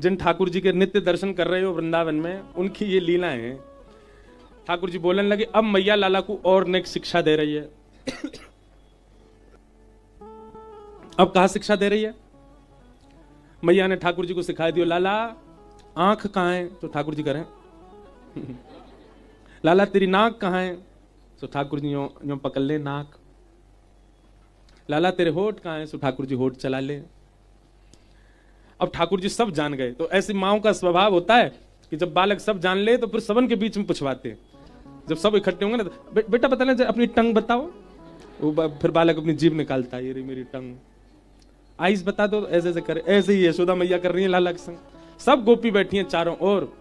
जिन ठाकुर जी के नित्य दर्शन कर रहे हो वृंदावन में, उनकी ये लीलाएं हैं। ठाकुर जी बोलने लगे, अब मैया लाला को और नेक शिक्षा दे रही है। अब कहा शिक्षा दे रही है? मैया ने ठाकुर जी को सिखा दियो, लाला आंख कहां है? तो ठाकुर जी करें लाला तेरी नाक कहां है? तो ठाकुर जी यो पकड़ ले नाक। लाला तेरे होठ कहां है? तो ठाकुर जी होठ चला ले। अब ठाकुर जी सब जान गए। तो ऐसी माओं का स्वभाव होता है कि जब बालक सब जान ले तो फिर सबन के बीच में पूछवाते। जब सब इकट्ठे होंगे ना तो बेटा बता ले अपनी टंग बताओ। वो फिर बालक अपनी जीभ निकालता है, ये रही मेरी टंग। आइस बता दो, ऐसे ऐसे करे। ऐसे ही यशोदा मैया कर रही है लाला के संग। सब गोपी बैठी हैं चारों ओर।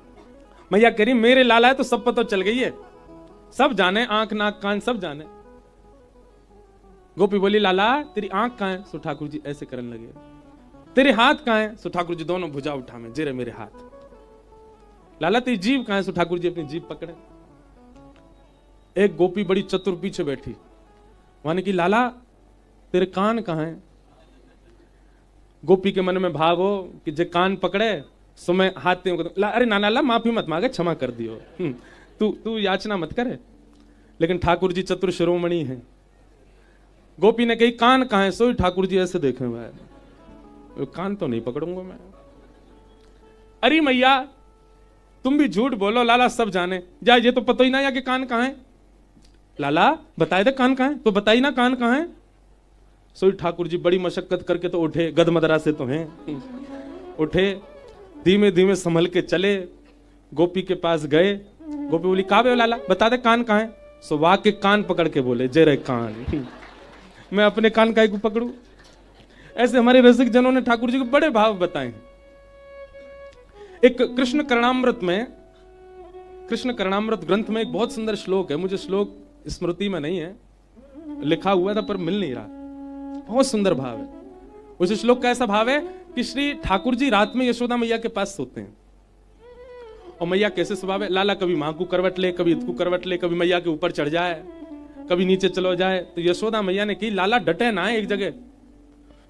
मैया कह रही मेरे लाला है तो सब पता चल गई है, सब जाने, आंख नाक कान सब जाने। गोपी बोली लाला तेरी आंख कहां है? सो ठाकुर जी ऐसे करने लगे। तेरे हाथ कहां है? सो ठाकुर जी दोनों भुजा उठा में, जेरे मेरे हाथ। लाला तेरी जीभ कहां है? सो ठाकुर जी अपनी जीभ पकड़े। एक गोपी बड़ी चतुर पीछे बैठी, माने कि लाला तेरे कान कहां है? गोपी के मन में भाव हो कि जे कान पकड़े सो मैं हाथ अरे नाना ला माफी मत मांगे, क्षमा कर दियो, तू याचना मत करे। लेकिन ठाकुर जी चतुर शिरोमणि हैं। गोपी ने कही कान कहां है? सो ठाकुर जी ऐसे देखे हुए, कान तो नहीं पकड़ूंगा मैं। अरे मैया तुम भी झूठ बोलो, लाला सब जाने। जा ये तो पता ही ना या कि कान कहां है। लाला बताए दे कान कहां है? तो बताई ना कान कहां है। सो ठाकुर जी बड़ी मशक्कत करके तो उठे, गदमदरा से तो हैं, उठे, धीमे धीमे संभल के चले, गोपी के पास गए। गोपी बोली कहा बे लाला बता दे कान कहां है। सो वाह के कान पकड़ के बोले, जे रे कान मैं अपने कान काहे को पकड़ू। ऐसे हमारे रसिक जनों ने ठाकुर जी को बड़े भाव बताए हैं। एक कृष्ण करणामृत में, कृष्ण करणामृत ग्रंथ में एक बहुत सुंदर श्लोक है, मुझे श्लोक स्मृति में नहीं है, लिखा हुआ था पर मिल नहीं रहा। बहुत सुंदर भाव है उस श्लोक का। ऐसा भाव है कि श्री ठाकुर जी रात में यशोदा मैया के पास सोते हैं। और मैया कैसे स्वभाव है, लाला कभी मां को करवट ले, कभी इसको करवट ले, कभी मैया के ऊपर चढ़ जाए, कभी नीचे चलो जाए। तो यशोदा मैया ने की लाला डटे ना है एक जगह।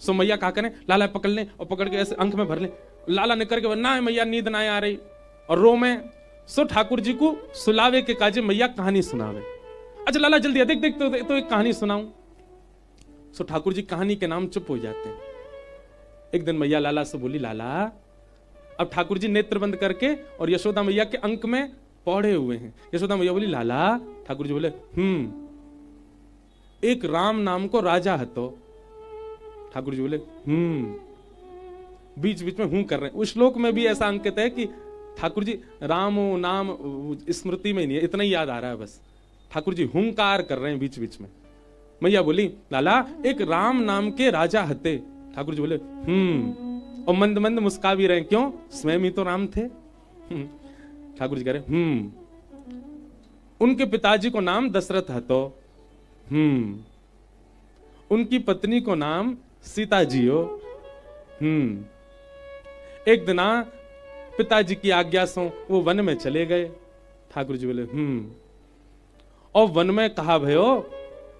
सो मैया क्या करें, लाला पकड़ ले और पकड़ के ऐसे अंक में भर ले। लाला निकर के ना है मैया नींद ना आ रही और रो में। सो ठाकुर जी को सुलावे के काजे मैया कहानी सुनावे। अच्छा लाला जल्दी देख देख तो एक कहानी सुनाऊं। सो ठाकुर जी कहानी के नाम चुप हो जाते हैं। एक दिन मैया लाला से बोली लाला, अब ठाकुर जी नेत्र बंद करके और यशोदा मैया के अंक में पौड़े हुए हैं। यशोदा मैया बोली लाला। ठाकुर जी बोले एक राम नाम को राजा हतो। ठाकुर जी बोले बीच बीच में हूं कर रहे हैं। उस श्लोक में भी ऐसा अंकित है कि ठाकुर जी राम नाम स्मृति में नहीं है, इतना ही याद आ रहा है बस। ठाकुर जी हुंकार कर रहे हैं बीच बीच में। मैया बोली लाला एक राम नाम के राजा हते। ठाकुर जी बोले और मंद मंद मुस्का भी रहे, क्यों स्वयं ही तो राम थे। ठाकुर जी कह रहे उनके पिताजी को नाम दशरथ हतो, उनकी पत्नी को नाम सीता जी हो। एक दिन पिताजी की आज्ञा से वो वन में चले गए। ठाकुर जी बोले और वन में कहा भयो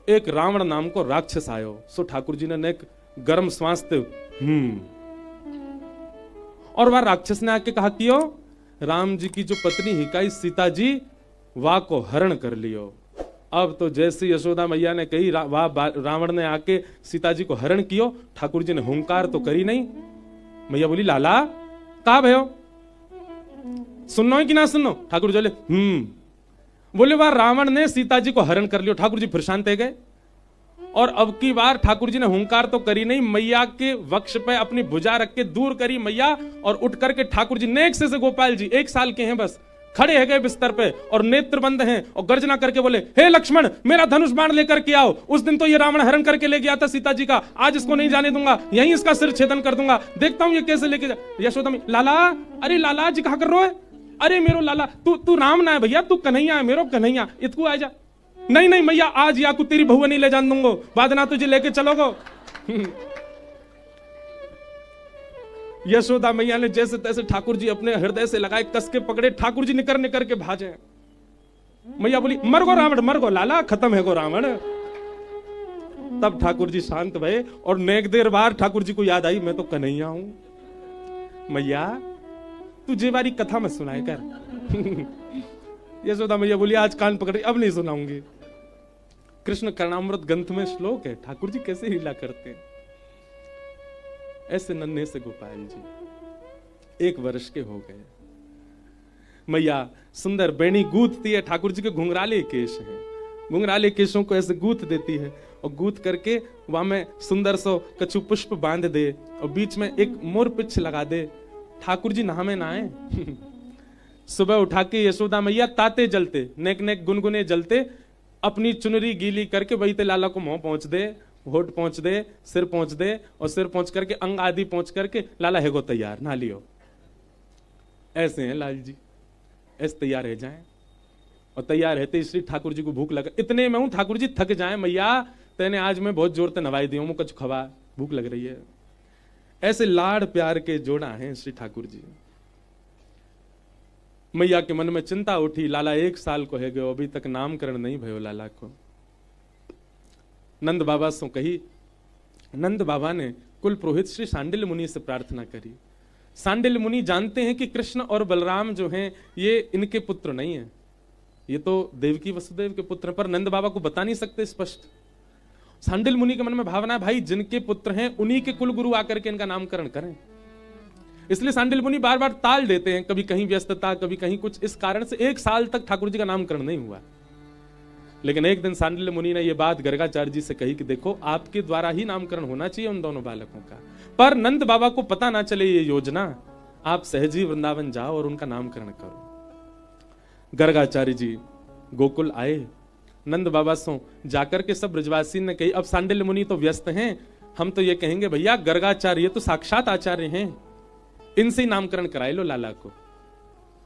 एक रावण नाम को राक्षस आयो। सो ठाकुर जी ने एक गर्म श्वास थे और वह राक्षस ने आके कहा कियो राम जी की जो पत्नी हिकाई सीता जी वाह को हरण कर लियो। अब तो जैसे यशोदा मैया ने कही वाह रावण ने आके सीता जी को हरण कियो। ठाकुर जी ने हुंकार तो करी नहीं। मैया बोली लाला कहा भयो, सुनना है कि ना सुनो। ठाकुर जी बोले वाह रावण ने सीता जी को हरण कर लियो। ठाकुर जी फिर शांत गए। और अब की बार ठाकुर जी ने हुंकार तो करी नहीं, मैया के वक्ष पे अपनी भुजा रख के दूर करी मैया और उठ करके ठाकुर जी नेक से गोपाल जी 1 साल के हैं बस, खड़े है गए बिस्तर पे और नेत्र बंद हैं और गर्जना करके बोले हे लक्ष्मण मेरा धनुष बाण लेकर के आओ। उस दिन तो ये रावण हरण करके ले गया था सीता जी का, आज इसको नहीं जाने दूंगा, यहीं इसका सिर छेदन कर दूंगा, देखता हूं ये कैसे लेके जा। यशोदा में लाला, अरे लाला जी कहा कर रहे हो, अरे मेरो लाला तू राम ना है भैया, तू कन्हैया है, मेरो कन्हैया, इतकू आ जा। नहीं नहीं मैया आज या को तेरी बहुआ नहीं ले जान दूंगो, बाद ना तुझे लेके चलोगो। यशोदा मैया ने जैसे तैसे ठाकुर जी अपने हृदय से लगाए, कस के पकड़े, ठाकुर जी निकर निकर के भाजे। मैया बोली मर गो रावण, मर गो लाला, खत्म है गो रावण। तब ठाकुर जी शांत भये और नेक देर बाद ठाकुर जी को याद आई मैं तो कन्हैया हूं। मैया तू जे बारी कथा मत सुनाए कर। यशोदा मैया बोली आज कान पकड़े, अब नहीं सुनाऊंगी। कृष्ण कर्णामृत ग्रंथ में श्लोक है, ठाकुर जी कैसे लीला करते हैं। ऐसे नन्हे से गोपाल जी 1 वर्ष के हो गए। मैया सुंदर बेणी गूंथती है, ठाकुर जी के घुंघराले केश हैं, घुंघराले केशों को ऐसे गूंथ देती है और गूंथ करके वहां में सुंदर सो कछु पुष्प बांध दे और बीच में एक मोर पिछ लगा दे। ठाकुर जी नहा में नहाए। सुबह उठा के यशोदा मैया ताते जलते, नेक नेक गुनगुने जलते, अपनी चुनरी गीली करके वही ते लाला को मुंह पहुंच दे, होठ पहुंच दे, सिर पहुंच दे और सिर पहुंच करके अंग आदि पहुंच करके लाला है गो तैयार, नहा लियो। ऐसे हैं लाल जी, ऐसे तैयार रह जाएं। और तैयार रहते इसलिए ठाकुर जी को भूख लगा। इतने में हूं ठाकुर जी थक जाए, मैया तेने आज मैं बहुत जोर से नवाई दियो, मुझे कुछ खवा, भूख लग रही है। ऐसे लाड़ प्यार के जोड़ा हैं श्री ठाकुर जी। मैया के मन में चिंता उठी, लाला 1 साल को है गयो, अभी तक नामकरण नहीं भयो लाला को। नंद बाबा सो कही। नंद बाबा ने कुल पुरोहित श्री सांडिल्य मुनि से प्रार्थना करी। सांडिल्य मुनि जानते हैं कि कृष्ण और बलराम जो हैं ये इनके पुत्र नहीं है, ये तो देवकी वसुदेव के पुत्र, पर नंद बाबा को बता नहीं सकते स्पष्ट। सांडिल्य मुनि के मन में भावना है भाई जिनके पुत्र हैं उन्हीं के कुल गुरु आकर के इनका नामकरण करें। इसलिए सांडिल्य मुनि बार बार ताल देते हैं, कभी कहीं व्यस्तता, कभी कहीं कुछ, इस कारण से 1 साल तक ठाकुर जी का नामकरण नहीं हुआ। लेकिन एक दिन सांडिल्य मुनि ने यह बात गर्गाचार्य जी से कही कि देखो आपके द्वारा ही नामकरण होना चाहिए उन दोनों बालकों का, पर नंद बाबा को पता ना चले ये योजना, आप सहजी वृंदावन जाओ और उनका नामकरण करो। गर्गाचार्य जी गोकुल आए, नंद बाबा सो जाकर के सब ब्रजवासी ने कही। अब सांडिल्य मुनि तो व्यस्त हैं, हम तो ये कहेंगे भैया गर्गाचार्य तो साक्षात आचार्य हैं, इनसे ही नामकरण कराए लो लाला को।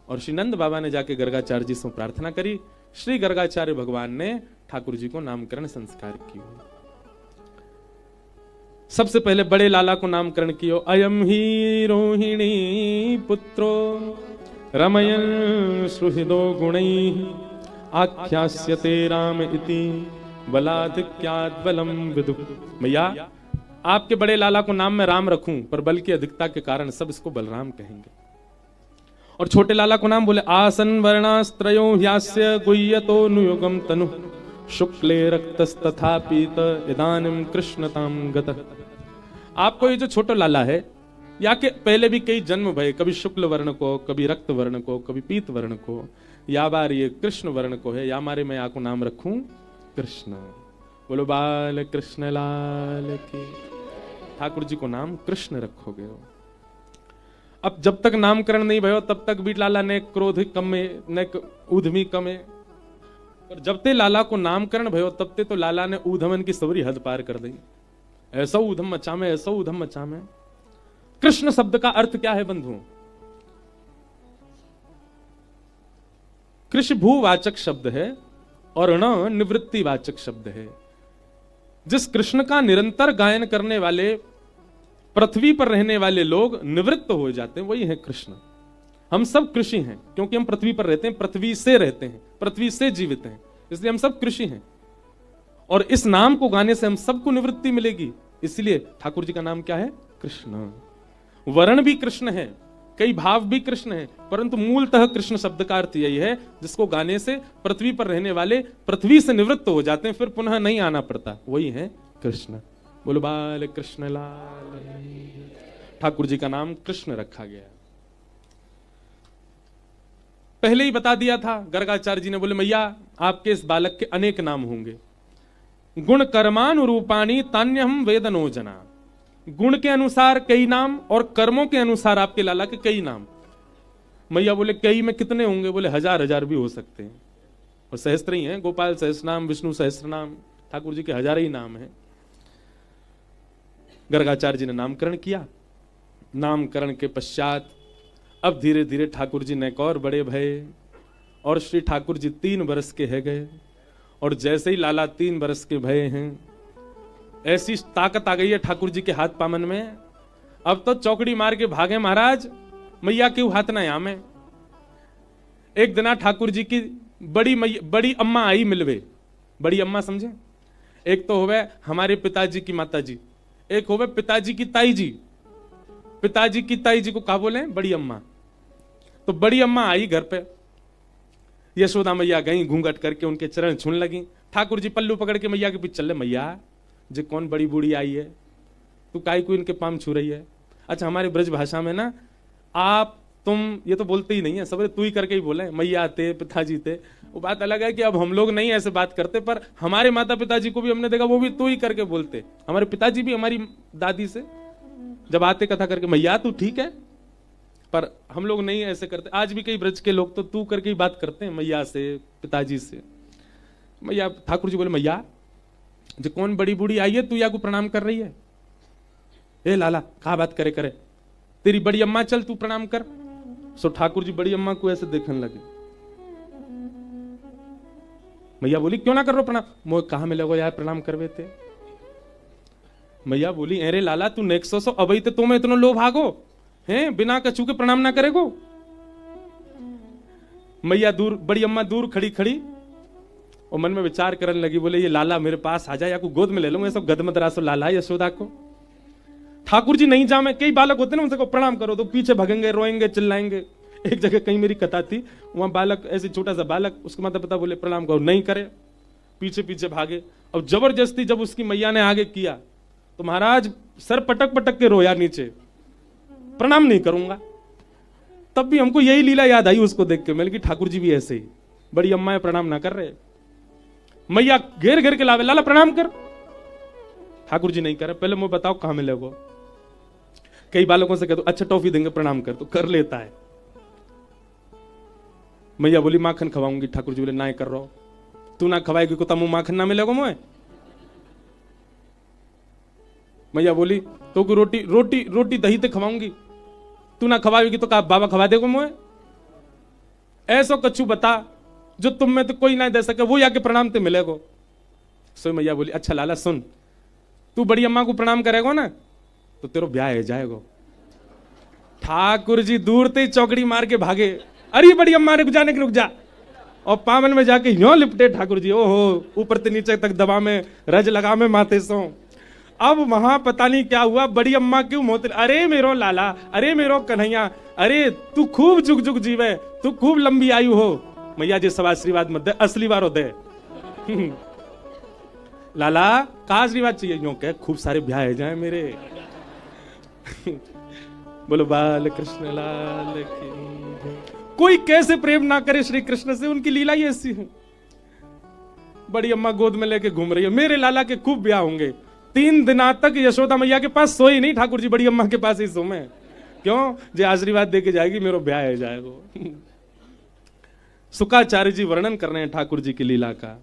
और श्री नंद बाबा ने जाके गर्गाचार्य जी से प्रार्थना करी। श्री गर्गाचार्य भगवान ने ठाकुर जी को नामकरण संस्कार किया। सबसे पहले बड़े लाला को नामकरण किया। अयम ही रोहिणी पुत्रो रमयन सुहृदो गुणैः आख्यास्यते राम इति बलाधिक्यात् बलम विदुः। मैया आपके बड़े लाला को नाम में राम रखूं, पर बल की अधिकता के कारण सब इसको बलराम कहेंगे। और छोटे लाला को नाम बोले आसन वर्णास्त्रयो ह्यास्य गुह्यतो नुयुगम तनु शुक्ले रक्तस्तथा पीत इदानीम कृष्णताम गतः। आपको ये जो छोटा लाला है या के पहले भी कई जन्म भये, कभी शुक्ल वर्ण को, कभी रक्त वर्ण को, कभी पीत वर्ण को, या बार ये कृष्ण वर्ण को है, या मारे मैं आपको नाम रखूं कृष्ण। बोलो बाल कृष्ण लाल की। ठाकुर जी को नाम कृष्ण रखोगे। अब जब तक नामकरण नहीं भयो तब तक भी लाला ने क्रोध कमे न ऊधमी कमे, और जब ते लाला को नामकरण भयो तब ते तो लाला ने ऊधमन की सवरी हद पार कर दी। ऐसा ऊधम मचा में, ऐसा ऊधम मचा में। कृष्ण शब्द का अर्थ क्या है बंधुओं? कृष्ण भूवाचक शब्द है और न निवृत्तिवाचक शब्द है। जिस कृष्ण का निरंतर गायन करने वाले पृथ्वी पर रहने वाले लोग निवृत्त हो जाते हैं, वही है कृष्ण। हम सब कृषि हैं क्योंकि हम पृथ्वी पर रहते हैं, पृथ्वी से रहते हैं, पृथ्वी से जीवित हैं, इसलिए हम सब कृषि हैं। और इस नाम को गाने से हम सबको निवृत्ति मिलेगी, इसलिए ठाकुर जी का नाम क्या है? कृष्ण। वर्ण भी कृष्ण है, कई भाव भी कृष्ण है, परंतु मूलतः कृष्ण शब्द का अर्थ यही है जिसको गाने से पृथ्वी पर रहने वाले पृथ्वी से निवृत्त हो जाते हैं, फिर पुनः नहीं आना पड़ता, वही है कृष्ण। बोलो बाल कृष्ण लाल। ठाकुर जी का नाम कृष्ण रखा गया। पहले ही बता दिया था गर्गाचार्य जी ने, बोले मैया आपके इस बालक के अनेक नाम होंगे। गुण कर्मानुरूपाणी तान्यहम वेदनो जना। गुण के अनुसार कई नाम और कर्मों के अनुसार आपके लाला के कई नाम। मैया बोले कई में कितने होंगे? बोले 1000 भी हो सकते हैं, और सहस्त्र ही हैं। गोपाल सहस्त्र नाम, विष्णु सहस्त्र नाम, ठाकुर जी के 1000 ही नाम हैं। गर्गाचार्य जी ने नामकरण किया। नामकरण के पश्चात अब धीरे धीरे ठाकुर जी ने और बड़े भये, और श्री ठाकुर जी 3 वर्ष के है गए। और जैसे ही लाला 3 वर्ष के भये हैं, ऐसी ताकत आ गई है ठाकुर जी के हाथ पामन में, अब तो चौकड़ी मार के भागे महाराज, मैया क्यों हाथ ना यहाँ में। एक दिन ठाकुर जी की बड़ी अम्मा आई मिलवे। बड़ी अम्मा समझे? एक तो होवे हमारे पिताजी की माता जी, एक होवे पिताजी की ताई जी। पिताजी की ताई जी को क्या बोले? बड़ी अम्मा। तो बड़ी अम्मा आई घर पे, यशोदा मैया गई घूंघट करके उनके चरण छूने लगी। ठाकुर जी पल्लू पकड़ के मैया के पीछे चल रहे, मैया जे कौन बड़ी बूढ़ी आई है, तू काई को इनके पाम छू रही है। अच्छा हमारे ब्रज भाषा में ना आप तुम ये तो बोलते ही नहीं है, सब तू ही करके ही बोले, मैया थे पिताजी थे। वो बात अलग है कि अब हम लोग नहीं ऐसे बात करते, पर हमारे माता पिताजी को भी हमने देखा वो भी तू ही करके बोलते। हमारे पिताजी भी हमारी दादी से जब आते कथा करके मैया तू ठीक है, पर हम लोग नहीं ऐसे करते। आज भी कई ब्रज के लोग तो तू करके ही बात करते हैं मैया से पिताजी से। मैया ठाकुर जी बोले मैया जो कौन बड़ी बूढ़ी आई है तू या को प्रणाम कर रही है। ए लाला कहा बात करे करे, तेरी बड़ी अम्मा चल तू प्रणाम कर। सो ठाकुर जी बड़ी अम्मा को ऐसे देखने लगे। मैया बोली क्यों ना कर रो प्रणाम, मोह कहा मिले यार प्रणाम करवे थे। मैया बोली अरे लाला तू नेक्सो सो अबई तो तुम्हें इतना लो भागो हैं, बिना कछू के प्रणाम ना करेगो। मैया दूर, बड़ी अम्मा दूर खड़ी खड़ी और मन में विचार करने लगी, बोले ये लाला मेरे पास आ जाए या को गोद में ले लूंगा, सब गदमदरासो लाला यशोदा को। ठाकुर जी नहीं जामे, कई बालक होते ना उनसे को प्रणाम करो तो पीछे भगेंगे रोएंगे चिल्लाएंगे। एक जगह कहीं मेरी कथा थी, वहां बालक ऐसे छोटा सा बालक, उसके माता पिता बोले प्रणाम करो, नहीं करे, पीछे पीछे भागे। अब जबरदस्ती जब उसकी मैया ने आगे किया तो महाराज सर पटक पटक के रोया नीचे, प्रणाम नहीं करूंगा। तब भी हमको यही लीला याद आई उसको देख के, मैंने कि ठाकुर जी भी ऐसे ही, बड़ी अम्मा प्रणाम ना कर रहे, मैया घेर घेर के लावे, लाला प्रणाम कर। ठाकुर जी नहीं करे, पहले मुझे बताओ कहां मिलेगा। कई बालकों से कह दो अच्छा टॉफी देंगे प्रणाम कर, तो कर लेता है। मैया बोली माखन खवाऊंगी, ठाकुर जी बोले ना कर रहा हो, तू ना खवाएगी को तमु माखन ना मिलेगा मुझे। मैया बोली तो को रोटी रोटी रोटी दही ते खवाऊंगी, तू ना खवाएगी तो कहा बाबा खवा देगा मुझे। ऐसा कछु बता जो तुम में तो कोई ना दे सके, वो आके प्रणाम ते मिलेगा। सो मैया बोली अच्छा लाला सुन, तू बड़ी अम्मा को प्रणाम करेगा ना तो तेरा ब्याह है जाएगा। ठाकुर जी दूर ते चौकड़ी मार के भागे, अरे बड़ी अम्मा रुक जाने के रुक जा, और पावन में जाके यूं लिपटे ठाकुर जी, ओहो ऊपर से नीचे तक दबा में रज लगा में माथे सो। अब वहां पता नहीं क्या हुआ, बड़ी अम्मा क्यों मोते, अरे मेरो लाला, अरे मेरो कन्हैया, अरे तू खूब जुग जुग जीवे, तू खूब लंबी आयु हो। मैया जी सब आशीर्वाद मत दे, असली बार हो दे। लाला का आशीर्वाद चाहिए, यूं कह खूब सारे ब्याह जाए मेरे। बोलो बाल कृष्ण लाल की। कोई कैसे प्रेम ना करे श्री कृष्ण से, उनकी लीला ही ऐसी है। बड़ी अम्मा गोद में लेके घूम रही है, मेरे लाला के खूब ब्याह होंगे। 3 दिन तक यशोदा मैया के पास सोई नहीं, ठाकुर जी बड़ी अम्मा के पास ही सोमे। क्यों, जो आशीर्वाद दे के जाएगी मेरो ब्याह है जाएगा। शुकाचार्य जी वर्णन कर रहे हैं ठाकुर जी की लीला का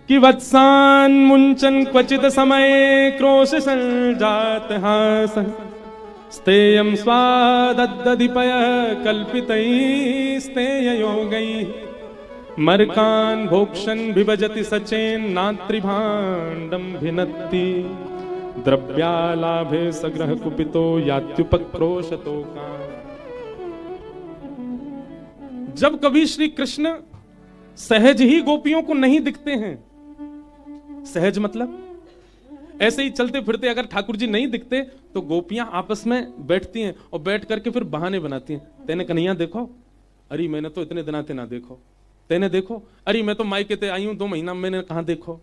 कि वत्सान मुंचन क्वचित समय क्रोश संजात हास स्तेयं स्वादद्दधिपय कल्पितैस्तेय योगैः मर्कान् भोक्षन् विभजति सचेन नात्रिभाण्डं भिनत्ति द्रव्यालाभे सग्रह कुपितो यात्युपक्रोशतो कान्। जब कभी श्री कृष्ण सहज ही गोपियों को नहीं दिखते हैं, सहज मतलब ऐसे ही चलते फिरते अगर ठाकुर जी नहीं दिखते तो गोपियां आपस में बैठती हैं और बैठ करके फिर बहाने बनाती हैं। तेने कन्हैया देखो, अरे मैंने तो इतने दिन आते ना देखो, तेने देखो, अरे मैं तो मायके ते आई हूं 2 महीना, मैंने कहां देखो।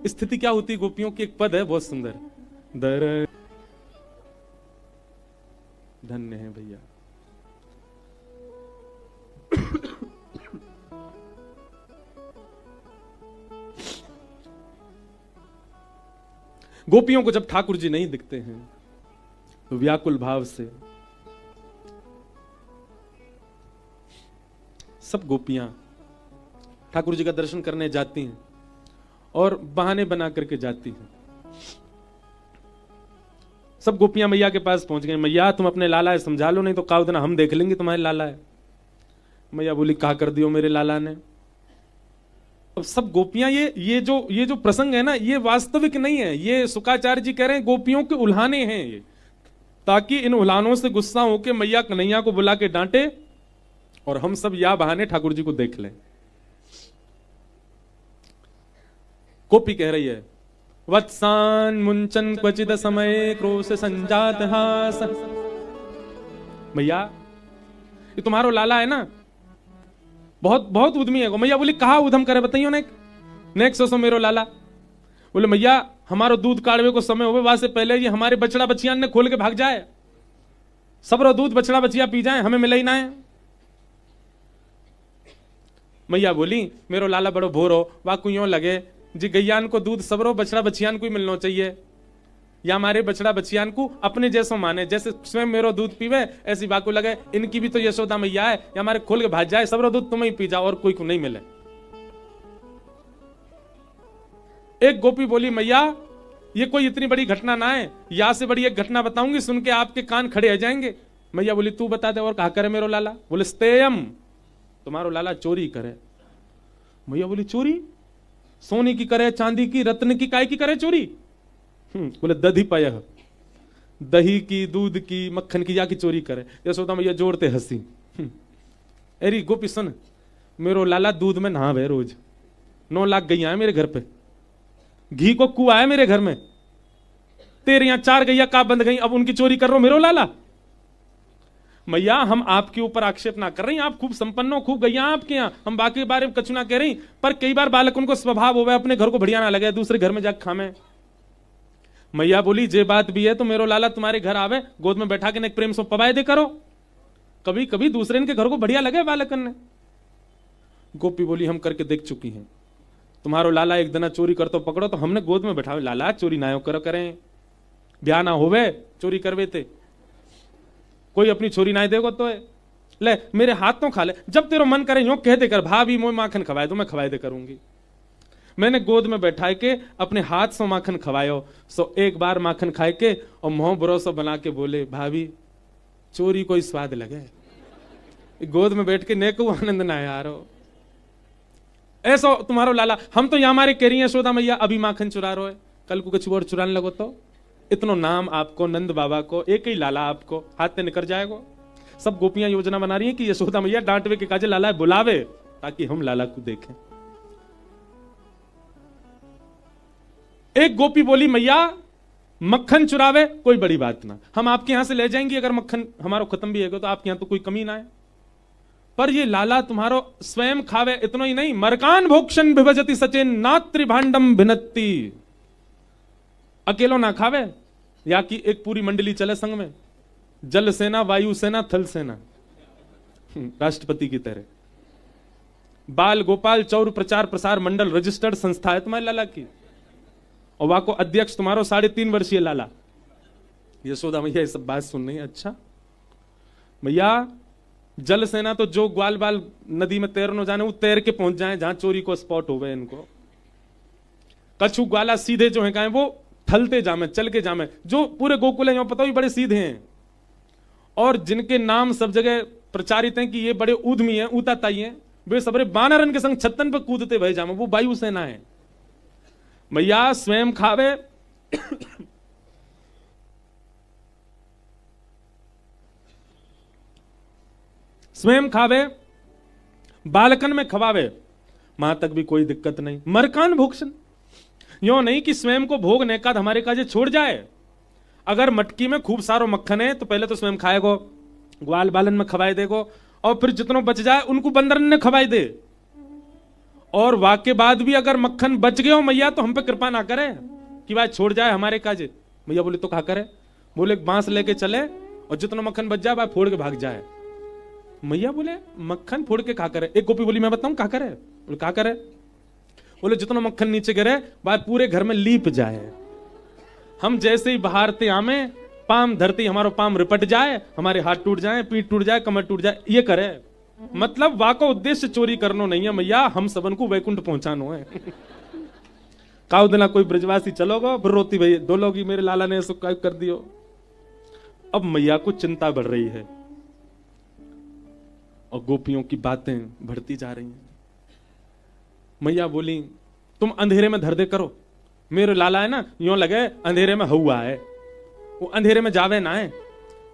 स्थिति क्या होती गोपियों की, एक पद है बहुत सुंदर, दर धन्य है भैया। गोपियों को जब ठाकुर जी नहीं दिखते हैं तो व्याकुल भाव से सब गोपियां ठाकुर जी का दर्शन करने जाती हैं और बहाने बना करके जाती हैं। सब गोपियां मैया के पास पहुंच गई, मैया तुम अपने लाला है समझा लो, नहीं तो काउ दिन हम देख लेंगे तुम्हारे लाला है। मैया बोली कहा कर दियो मेरे लाला ने। अब सब गोपियां ये जो प्रसंग है ना, ये वास्तविक नहीं है, ये शुकाचार्य जी कह रहे हैं गोपियों के उल्हाने हैं ये, ताकि इन उल्हानों से गुस्सा होकर मैया कन्हैया को बुला के डांटे और हम सब या बहाने ठाकुर जी को देख लें। गोपी कह रही है वत्सान मुंचन क्वचित समय क्रोश संजात हास। मैया ये तुम्हारो लाला है ना, बहुत बहुत उद्यमी है। मैया बोली कहा उधम करे बताइयो नेक सो मेरो लाला। बोले मैया हमारो दूध काढ़वे को समय होवे, वहां से पहले ये हमारे बछड़ा बचियान ने खोल के भाग जाए, सबरो दूध बछड़ा बचिया पी जाए, हमें मिले ही ना है। मैया बोली मेरो लाला बड़ो भोरो, वाकू यूं लगे जी गैयान को दूध सबरो बछड़ा बचियान को ही मिलना चाहिए, या हमारे बछड़ा बचियान को अपने जैसो माने, जैसे स्वयं मेरो दूध पीवे ऐसी बाकू लगे इनकी भी तो यशोदा मैया है, या हमारे खोल के भाग जाए, सबरो दूध तुम्हें ही पी जाओ और कोई को नहीं मिले। एक गोपी बोली मैया ये कोई इतनी बड़ी घटना ना है, या से बड़ी एक घटना बताऊंगी, सुन के आपके कान खड़े हो जाएंगे। मैया बोली तू बता दे। और कहा करे मेरो लाला? बोले स्तेयम, तुम्हारो लाला चोरी करे। मैया बोली चोरी? सोने की करे, चांदी की, रत्न की, काय की करे चोरी? बोले दधी पय, दही की, दूध की, मक्खन की, या की चोरी करे। यशोदा मैया जोड़ते हंसी। अरे गोपी सुन, मेरो लाला दूध में नहावे रोज, 9 लाख गैया है मेरे घर पे, घी को कुआ है मेरे घर में, तेरे यहां 4 गैया का बंद गई, अब उनकी चोरी कर रहे हो मेरो लाला? मैया हम आपके ऊपर आक्षेप ना कर रही, आप खूब संपन्न हो, खूब गैया आपके यहाँ, हम बाकी के बारे में कछु ना कह रही, पर कई बार बालक उनको स्वभाव हो गया अपने घर को बढ़िया ना लगे, दूसरे घर में जाकर खामे। मैया बोली जे बात भी है तो मेरो लाला तुम्हारे घर आवे, गोद में बैठा के ने प्रेम से पवाए दे करो, कभी कभी दूसरे इनके घर को बढ़िया लगे बालकन ने। गोपी बोली हम करके देख चुकी हैं, तुम्हारो लाला एक दिन चोरी कर तो पकड़ो तो हमने गोद में बैठावे, लाला चोरी ना करो करें, ब्याह ना होवे चोरी करवे थे, कोई अपनी छोरी ना देगो तो है। ले मेरे हाथ तो खा ले, जब तेरा मन करे यूं कह दे कर भाभी मोय माखन खवाए दो, मैं खवाए दे करूंगी। मैंने गोद में बैठा के अपने हाथ से माखन खवायो, सो एक बार माखन खाए के और मुंह भरोसा बना के बोले भाभी चोरी कोई स्वाद लगे, गोद में बैठ के नेको आनंद ना यारो। ऐसा तुम्हारो लाला, हम तो यहां हमारे कह रही है यशोदा मैया अभी माखन चुरा रहे, कल को कुछ और चुराने लगो तो इतनो नाम आपको, नंद बाबा को, एक ही लाला आपको हाथ से निकल जाएगा। सब गोपियां योजना बना रही हैं कि यशोदा मैया डांटवे के काजे लाला बुलावे ताकि हम लाला को देखें। एक गोपी बोली मैया मक्खन चुरावे कोई बड़ी बात ना, हम आपके यहां से ले जाएंगे, अगर मक्खन हमारा खत्म भी है तो आपके यहां तो कोई कमी ना है, पर ये लाला तुम्हारो स्वयं खावे इतना ही नहीं, मरकान भोक्षण विभजति सचेन नात्रि भांडम भिनत्ति, अकेलो ना खावे, या कि एक पूरी मंडली चले संग में, जल सेना, वायु सेना, थल सेना, राष्ट्रपति की तरह। बाल गोपाल चौर प्रचार प्रसार मंडल रजिस्टर्ड संस्था है तुम्हारे लाला की, और वहां को अध्यक्ष तुम्हारो 3.5 वर्षीय लाला। यशोदा मैया ये सब बात सुन रही है। अच्छा भैया जल सेना तो जो ग्वाल बाल नदी में तैरने जाने वो तैर के पहुंच जाए जहां चोरी को स्पॉट हो गए इनको, कछु ग्वाला सीधे जो है कहें वो थलते जामे, चल के जामे, जो पूरे गोकुल है यहाँ पता भी बड़े सीधे हैं, और जिनके नाम सब जगह प्रचारित हैं कि ये बड़े उद्यमी हैं, ऊताताई हैं, वे सबरे बानरन के संग छत्तन पर कूदते भय जामे, वो वायु सेना है। मैया स्वयं खावे स्वयं खावे, बालकन में खवावे, मां तक भी कोई दिक्कत नहीं। मरकान भोक्षण यो नहीं कि स्वयं को भोगने का हमारे काजे छोड़ जाए, अगर मटकी में खूब सारो मक्खन है तो पहले तो स्वयं खाएगो, ग्वाल बालन में खवाए देगो, और फिर जितना बच जाए उनको बंदरन ने खवाए दे, और वाके बाद भी अगर मक्खन बच गए हो मैया तो हम पे कृपा ना करे कि भाई छोड़ जाए हमारे काजे। मैया बोले तो कहा करे? बोले बांस लेके चले और जितना मक्खन बच जाए भाई फोड़ के भाग जाए। मैया बोले मक्खन फोड़ के कहा करे? एक गोपी बोली मैं बताऊं कहा करे? बोले कहा करे? बोले जितना मक्खन नीचे गिरे भाई पूरे घर में लीप जाए, हम जैसे ही बहारते आमे पाम धरती हमारा पाम रिपट जाए, हमारे हाथ टूट जाए, पीठ टूट जाए, कमर टूट जाए, ये करे। मतलब वाको उद्देश्य चोरी करनो नहीं है मैया, हम सबन को वैकुंठ पहुंचानो है। काउ दिना कोई ब्रजवासी चलोगो फिर रोती भई डोलोगी मेरे लाला ने ऐसा कर दियो। अब मैया को चिंता बढ़ रही है और गोपियों की बातें बढ़ती जा रही हैं। मैया बोली तुम अंधेरे में धर दे करो, मेरे लाला है ना यूं लगे अंधेरे में हुआ है, वो अंधेरे में जावे ना है,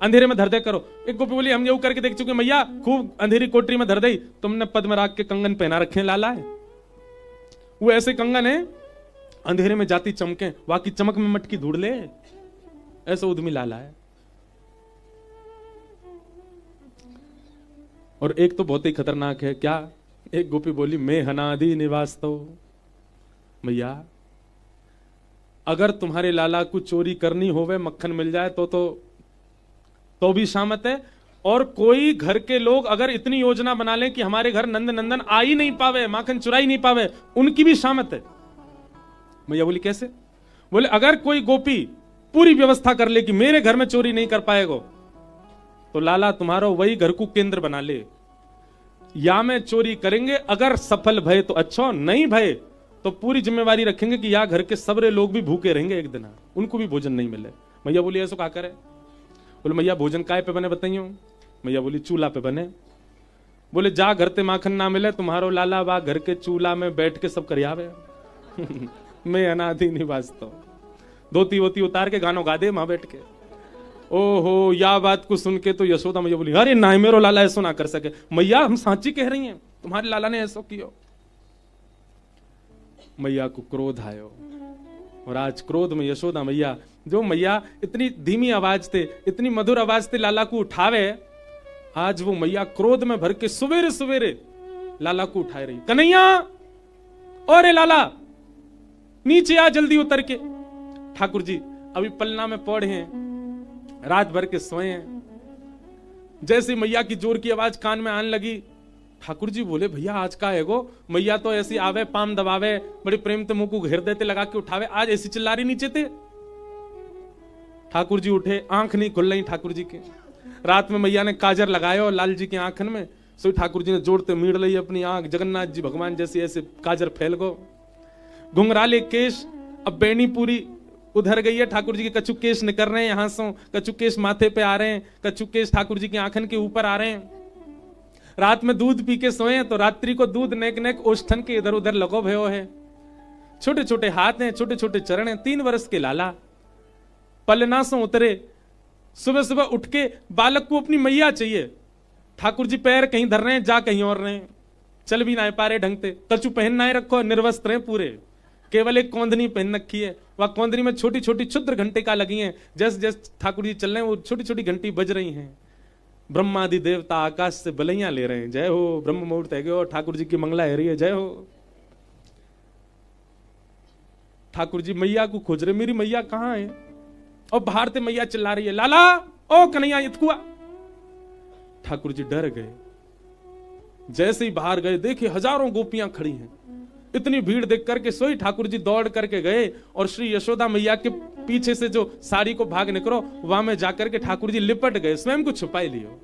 अंधेरे में धर दे करो। एक गोपी बोली हम ये करके देख चुके मैया, खूब अंधेरी कोठरी में धर दे, तुमने पद्मराग के कंगन पहना रखे लाला है, वो ऐसे कंगन है अंधेरे में जाती चमके, वाकी चमक में मटकी ढूंढ ले, ऐसा उद्यमी लाला है। और एक तो बहुत ही खतरनाक है, क्या? एक गोपी बोली, मैं हनादि निवास तो। मैया अगर तुम्हारे लाला को चोरी करनी होवे, मक्खन मिल जाए तो भी शामत है। और कोई घर के लोग अगर इतनी योजना बना लें कि हमारे घर नंद नंदन आ ही नहीं पावे, माखन चुराई नहीं पावे, उनकी भी शामत है। मैया बोली कैसे? बोले अगर कोई गोपी पूरी व्यवस्था कर ले कि मेरे घर में चोरी नहीं कर पाएगा, तो लाला तुम्हारा वही घर को केंद्र बना ले, या में चोरी करेंगे, अगर सफल भय तो अच्छा, नहीं भय तो पूरी जिम्मेवारी रखेंगे कि या घर के सबरे लोग भी भूखे रहेंगे, एक दिन उनको भी भोजन नहीं मिले। मैया बोली ऐसा क्या करे? बोले मैया भोजन काय पे बने बताइयो? मैया बोली चूल्हा पे बने। बोले जा घर ते माखन ना मिले, तुम्हारो लाला बा घर के चूल्हा में बैठ के सब करियावे। मैं अनादि निवास तो, धोती वोती उतार के गानों गा दे मां बैठ के। ओहो, या बात को सुन के तो यशोदा मैया बोली अरे ना, मेरो लाला ऐसा ना कर सके। मैया हम सांची कह रही हैं, तुम्हारे लाला ने ऐसा किया। मैया को क्रोध आयो, और आज क्रोध में यशोदा मैया, जो मैया इतनी धीमी आवाज थे, इतनी मधुर आवाज थे लाला को उठावे, आज वो मैया क्रोध में भर के सवेरे सवेरे लाला को उठा रही। कन्हैया, और लाला नीचे आ जल्दी उतर के। ठाकुर जी अभी पलना में पड़े हैं, रात भर के सोए हैं। जैसे मैया की जोर की आवाज कान में आने लगी, ठाकुर जी बोले भैया आज का है गो? मैया तो ऐसी आवे, पाम दबावे, बड़े प्रेम से मुंह को घेर देते, लगा के उठावे, आज ऐसी चिल्ला रही नीचे थे। ठाकुर जी उठे, आंख नहीं खुल रही ठाकुर जी के। रात में मैया ने काजर लगाया और लाल जी के आंखन में, सो ठाकुर जी ने जोड़ते मीड़ ली अपनी आंख, जगन्नाथ जी भगवान जैसी ऐसे काजर फैल गो। घुंघराले केश, अब बेनी पूरी उधर गई है, ठाकुर जी के कछु केश निकल रहे हैं यहां से, कछु केश माथे पे आ रहे हैं, कछु केश ठाकुर जी की आंखन के ऊपर आ रहे हैं। रात में दूध पी के सोए तो रात्रि को दूध नेक नेक ओष्ठन के इधर उधर लगो भयो है। छोटे छोटे हाथ हैं, छोटे छोटे चरण हैं। 3 वर्ष के लाला पलना से उतरे, सुबह सुबह उठ के बालक को अपनी मैया चाहिए। ठाकुर जी पैर कहीं धर रहे हैं, जा कहीं और रहे हैं, चल भी ना पा रहे ढंग से, कछु पहन ना रखो, निर्वस्त्र हैं पूरे, केवल एक कौंधनी पहन रखी है। वह कौंधनी में छोटी छोटी क्षुद्र घंटे का लगी हैं, जैसे जैसे ठाकुर जी चल रहे हैं वो छोटी छोटी घंटी बज रही हैं। ब्रह्मादि देवता आकाश से बलैया ले रहे हैं, जय हो। ब्रह्म मुहूर्त है गो, ठाकुर जी की मंगला है रही है, जय हो। ठाकुर जी मैया को खोज रहे, मेरी मैया कहां है? और बाहर से मैया चिल्ला रही है, लाला ओ कन्हैया इतकुआ। ठाकुर जी डर गए। जैसे ही बाहर गए, देखे हजारों गोपियां खड़ी हैं। इतनी भीड़ देख करके सोई ठाकुर जी दौड़ करके गए और श्री यशोदा मैया के पीछे से जो साड़ी को भाग निकलो, वहां में जाकर के ठाकुर जी लिपट गए, स्वयं को छुपाई लियो।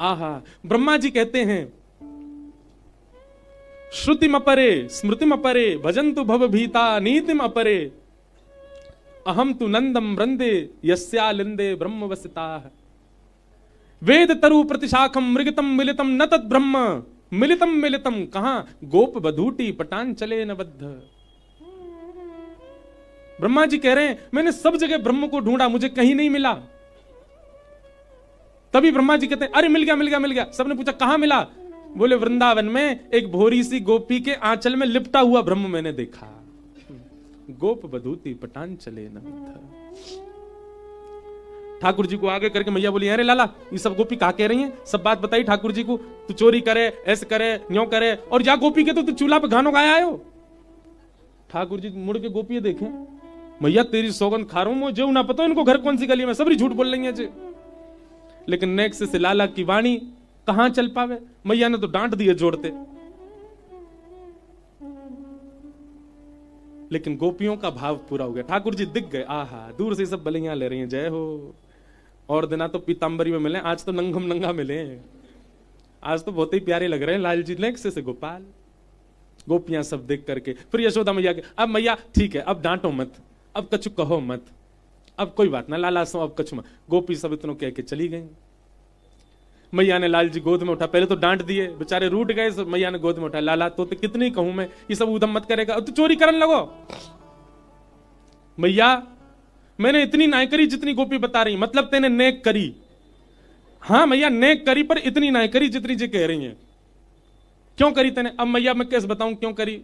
आहा, ब्रह्मा जी कहते हैं श्रुतिम अपरे स्मृतिम अपरे भजन्तु भव भीता नीतिम अपरे अहम तु नंदम वृंदे यस्यालिंदे ब्रह्म वसिता। वेद तरु प्रतिशाखम मृगतम मिलितम न तद ब्रह्म मिलितम मिलितम कहां गोप बधूटी पटान चले न बद्ध। ब्रह्मा जी कह रहे हैं मैंने सब जगह ब्रह्म को ढूंढा, मुझे कहीं नहीं मिला। तभी ब्रह्मा जी कहते हैं अरे मिल गया मिल गया मिल गया। सबने पूछा कहां मिला? बोले वृंदावन में एक भोरी सी गोपी के आंचल में लिपटा हुआ ब्रह्म मैंने देखा। गोप बधूती पटान चले न बद्ध। ठाकुर जी को आगे करके मैया बोली अरे लाला ये सब गोपी कहा कह रही हैं? सब बात बताई ठाकुर जी को, तू चोरी करे, ऐसे करे, न्यो करे, और जा गोपी के तो तू चूल्हा पे गानों गाया आयो। ठाकुर जी मुड़ के गोपी देखे, मैया तेरी सौगंध खा रहा हूं, मुझे ना पता इनको घर कौन सी गली में, सबरी झूठ बोल रही है। लेकिन नेक्स्ट से लाला की वाणी कहां चल पावे, मैया ने तो डांट दिए जोड़ते। लेकिन गोपियों का भाव पूरा हो गया, ठाकुर जी दिख गए, आहा दूर से सब बलियां ले रही हैं, जय हो। और दिना तो पीतांबरी में मिले, आज तो नंगम नंगा मिले, आज तो बहुत ही प्यारे लग रहे हैं लाल जी। नेक्स्ट से गोपाल, गोपियां सब देख करके फिर यशोदा मैया के, अब मैया ठीक है अब डांटो मत, अब कछु कहो मत, अब कोई बात ना लाला सो अब कछु मत। गोपी सब इतनों कह के चली गई। मैया ने लाल जी गोद में उठा, पहले तो डांट दिए बेचारे रूठ गए, मैया ने गोद में उठा, लाला तो कितनी कहूं मैं, ये सब उधम मत करेगा, अब तो चोरी करने लगो। मैया मैंने इतनी नाय करी जितनी गोपी बता रही, मतलब तेने नेक करी। हाँ मैया नेक करी, पर इतनी नाय करी जितनी जी कह रही हैं। क्यों करी तेने? अब मैया मैं कैसे बताऊं क्यों करी,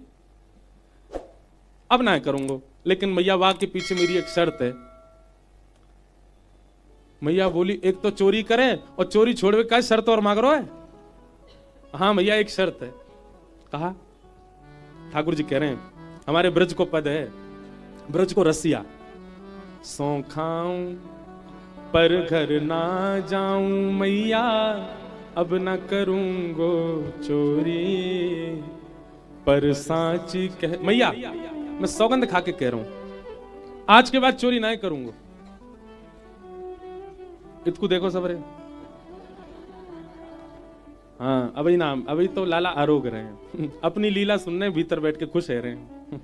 अब ना करूंगा। लेकिन मैया वाह के पीछे मेरी एक शर्त है, मैया बोली एक तो चोरी करे और चोरी छोड़वे का शर्त और मांग रहा है। हाँ मैया एक शर्त है। कहा? ठाकुर जी कह रहे हैं हमारे ब्रज को पद है, ब्रज को रसिया, सौ खाऊं पर घर ना जाऊं मैया, अब ना करूंगो चोरी, पर सांची कह मैया मैं सौगंध खा के कह रहा हूं आज के बाद चोरी ना करूंगा। इतकू देखो सबरे। हाँ अभी ना, अभी तो लाला आरोग रहे हैं अपनी लीला सुनने भीतर बैठ के खुश है रहे हैं।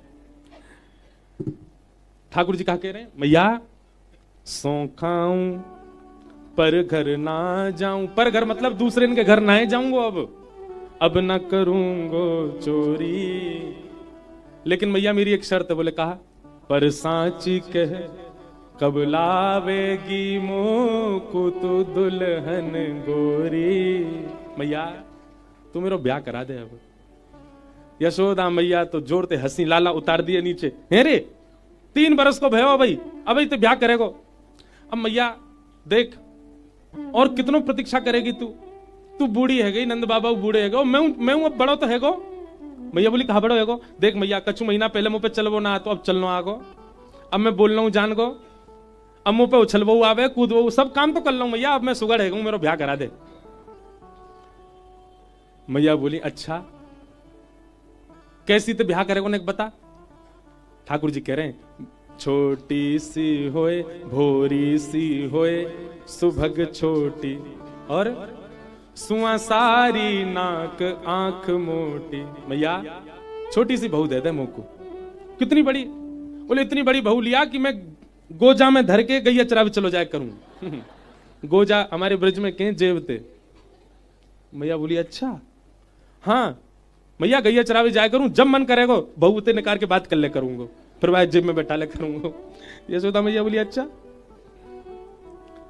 ठाकुर जी कहा कह रहे हैं मैया सौ खाऊं पर घर ना जाऊं, पर घर मतलब दूसरे के घर ना जाऊंगो, अब ना करूंगो चोरी, लेकिन मैया मेरी एक शर्त है। बोले कहा? पर सांची कह कब लावेगी मोको तो दुल्हन गोरी। मैया तू मेरा ब्याह करा दे। अब यशोदा मैया तो जोरते हंसी, लाला उतार दिए नीचे। हे रे 3 बरस को भयो भाई, अब तो ब्याह करेगो। अब मैया देख और कितनों प्रतीक्षा करेगी तू, तू बूढ़ी है गई, नंद बाबा बूढ़े है गो, मैं हूं अब बड़ो तो है गो। मैया बोली कहा बड़ो है गो? देख मैया कछु महीना पहले मुंह पे चलवो ना तो अब चलनो आगो, अब मैं बोल रहा हूं जान गो, अब मुंह पे उछलवो आवे कूदवो सब काम तो कर लो मैया, अब मैं सुगड़ है गो, मेरा ब्याह करा दे। मैया बोली अच्छा कैसी तो ब्याह करेगो ने बता। ठाकुर जी कह रहे हैं छोटी सी होए भोरी सी होए सुभग छोटी, और सुआ सारी नाक आंख मोटी। मैया छोटी सी बहू दे दे मोको। कितनी बड़ी? बोले इतनी बड़ी बहू लिया कि मैं गोजा में धर के गैया चरावे चलो जाए करूं। गोजा हमारे ब्रज में कहीं जेबते। मैया बोली अच्छा हाँ मैया गैया चरावे जाए करूं, जब मन करेगा बहू ते निकाल के बात कर ले करूंगा, फिर वह जेब में बैठा ले करूंगा। यशोदा मैया बोली अच्छा।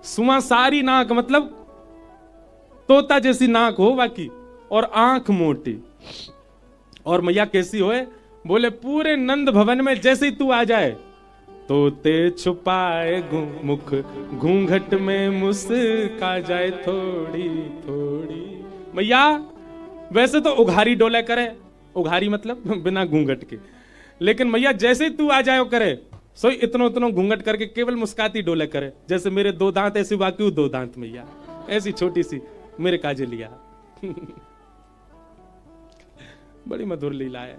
सुआ सारी नाक मतलब तोता जैसी नाक हो बाकी, और आंख मोटी। और मैया कैसी होए? बोले पूरे नंद भवन में जैसे ही तू आ जाए तोते छुपाए मुख घूंघट में मुस्का जाए थोड़ी थोड़ी। मैया वैसे तो उघारी डोले करे, उघारी मतलब बिना घूंघट के, लेकिन मैया जैसे ही तू आ जाए करे सो इतनो इतनो घूंघट करके केवल मुस्काती डोले करे, जैसे मेरे 2 दांत ऐसी बाकी 2 दांत मैया ऐसी छोटी सी मेरे काजे लिया। बड़ी मधुर लीला है।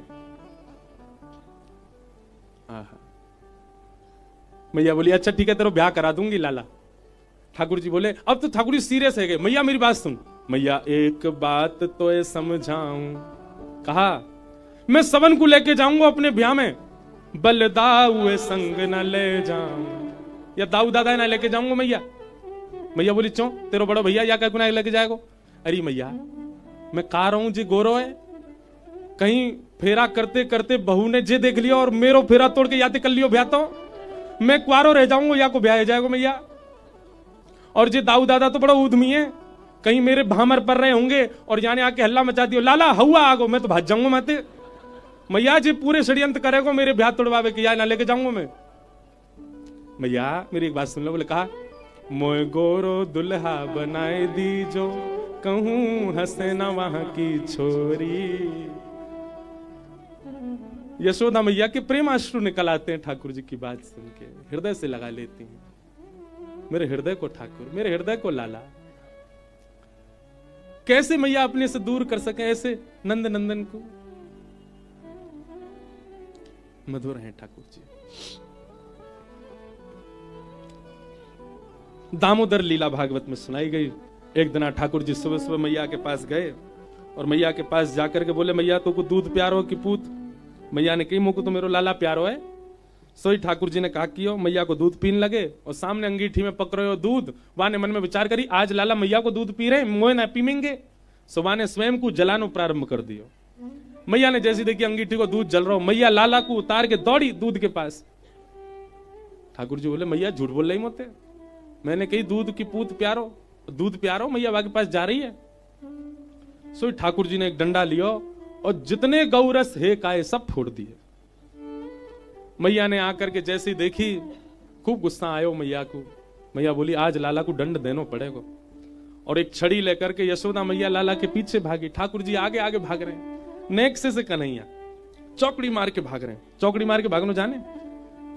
मैया बोली अच्छा ठीक है तेरा ब्याह करा दूंगी लाला। ठाकुर जी बोले अब तो ठाकुर जी सीरियस है गए। मैया मेरी बात सुन। मैया एक बात तो ये समझाऊं। कहा मैं सबन को लेके जाऊंगा अपने ब्याह में, बलदाऊ संग न ले जाऊं, या दाऊ दादा ना लेके जाऊंगा मैया। मैया बोली क्यों तेरा बड़ा भैया या क्या लेके जाएगा? अरे मैया मैं कह रहा हूं जी गोरो है, कहीं फेरा करते करते बहू ने जे देख लिया और मेरो फेरा तोड़ के याद कर लियो ब्याह, तो मैं कुआरो रह जाऊंगा या को ब्याह जाएगा मैया। और जे दाऊ दादा तो बड़ा उद्यमी है, कहीं मेरे भामर पर रहे होंगे और जाने आके हल्ला मचा दियो लाला हुआ आगो, मैं तो भाग जाऊंगा माते। मैया जी पूरे षड्यंत्र करेगो मेरे ब्याह तोड़वावे के, या ना लेके जाऊंगा मैं। मैया मेरी एक बात सुन लो। बोले कहा मोए गोरो दुल्हा बनाए दी जो, कहूं हंसे ना वहां की छोरी। यशोदा मैया के प्रेम अश्रु निकल आते हैं ठाकुर जी की बात सुन के, हृदय से लगा लेती हैं। मेरे हृदय को ठाकुर, मेरे हृदय को लाला। कैसे मैया अपने से दूर कर सके ऐसे नंद नंदन को? मधुर हैं ठाकुर जी। दामोदर लीला भागवत में सुनाई गई। एक दिन ठाकुर जी सुबह सुबह मैया के पास गए और मैया के पास जाकर के बोले मैया तो को दूध प्यारो कि पूत? मैया ने कही मोको तो मेरो लाला प्यारो है। सोई ठाकुर जी ने कहा कि मैया को दूध पीने लगे और सामने अंगीठी में पकड़े हो दूध। वाने मन में विचार करी आज लाला मैया को दूध पी रहे, मोए ना पीमेंगे। सो वाने स्वयं को जलानो प्रारंभ कर दियो। मैया ने जैसी देखी अंगीठी को दूध जल रहा हो, मैया लाला को उतार के दौड़ी दूध के पास। ठाकुर जी बोले मैया झूठ बोल रही मोते, मैंने कही दूध की पूत प्यारो, दूध प्यारो। मैया वहां के पास जा रही है। सो ठाकुर जी ने एक डंडा लियो और जितने गौरस हे काए सब फोड़ दिए। मैया ने आकर के जैसी देखी खूब गुस्सा आयो मैया को। मैया बोली आज लाला को दंड देना पड़ेगा। और एक छड़ी लेकर के यशोदा मैया लाला के पीछे भागी। ठाकुर जी आगे आगे भाग रहे हैं, नेक से कन्हैया चौकड़ी मार के भाग रहे हैं। चौकड़ी मार के भागनो जाने,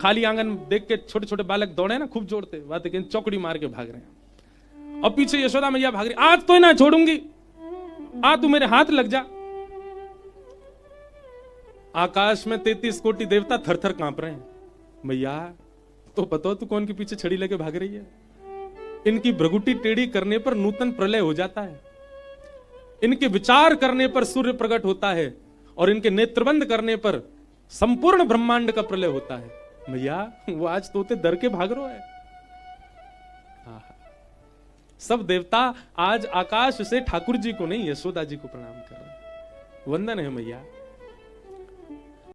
खाली आंगन देख के छोटे छोटे बालक दौड़े ना खूब जोड़ते, बात है चौकड़ी मार के भाग रहे हैं। और पीछे यशोदा मैया भाग रही, आज तो ना छोड़ूंगी, आ तू मेरे हाथ लग जा। आकाश में 33 कोटि देवता थर थर कांप रहे हैं। मैया तो पता तू कौन के पीछे छड़ी लेके भाग रही है? इनकी भ्रगुटी टेढ़ी करने पर नूतन प्रलय हो जाता है, इनके विचार करने पर सूर्य प्रकट होता है, और इनके नेत्रबंद करने पर संपूर्ण ब्रह्मांड का प्रलय होता है। भैया वो आज तोते डर के भाग रहे है। सब देवता आज आकाश से ठाकुर जी को नहीं यशोदा जी को प्रणाम कर रहे हैं। वंदन है मैया।